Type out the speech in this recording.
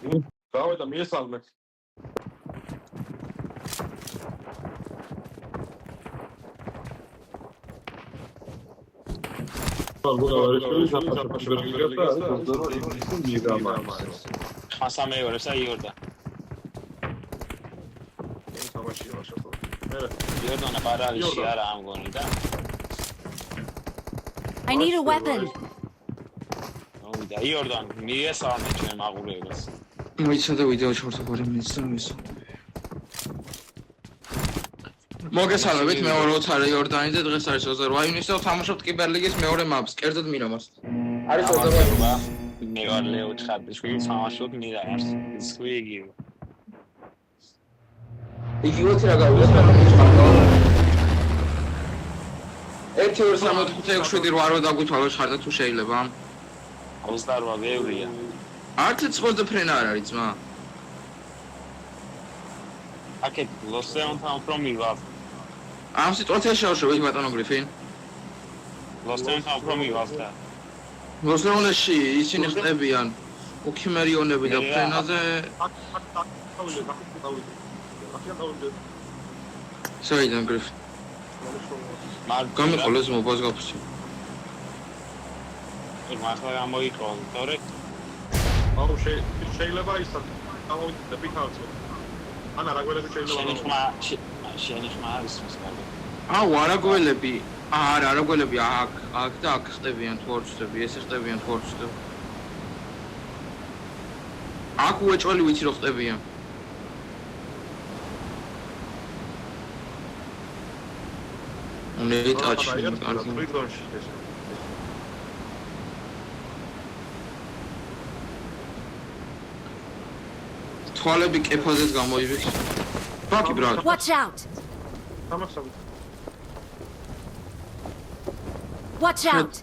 გავედა მიესალმე. მასამეორესა იორდა. იორდანა პარალიზი არა ამ გონი და. I need a weapon. და იორდან მიესალმე ჩვენ მაღულებას. მოიცადა ვიდეო ჩორთობარი მისცემის. მოგესალმებით, მე ვარ ოთარი იორდანი და დღეს არის 28 ივნისი და ვთამაშობთ კიბერლიგის მეორე მაპს, კერძოდ მირამას. არის 28. მე ვარ ლეო ცხადიშვილი, თამაშობ მირამას. ისვიგი. იგი ოთი რა გავიდა თამაშობ. 1-2-3-4-5-6-7-8 დაგვითვალოთ ხარდა თუ შეიძლება. 28 ბევრია. არც წყოზე ფრენა არ არის ძმა. აკეთ ლოსეონთან უფრო მივარ. ამ სიტუაციაში შევშოვით ბატონო გრიფინ. ლოსეონთან უფრო მივარ და. ლოსეონში ისინი ხდებიან უქიმერიონები და ფრენაზე. საიდან გრიფ. გამიყოლეს მობაზ გაფსი. მართლა გამოიყო, თორე აუ შეიძლება ისა გამოვიდეთ პიქალცო. ანა რა გველები შეიძლება შენი ხმა არის მოსკავი. აუ არაგველები, არა არაგველები აქ და აქ ხდებიან თუ არ ვწდები, ესე ხდებიან თუ არ ვწდებ. აქ უეჭველი ვიცი რომ ხდებიან. ნეტაჩი კარგი. თვალები კეფაზეც გამოივიქ. ბაკი ბრატ. Watch out. თამაშობთ. Watch out.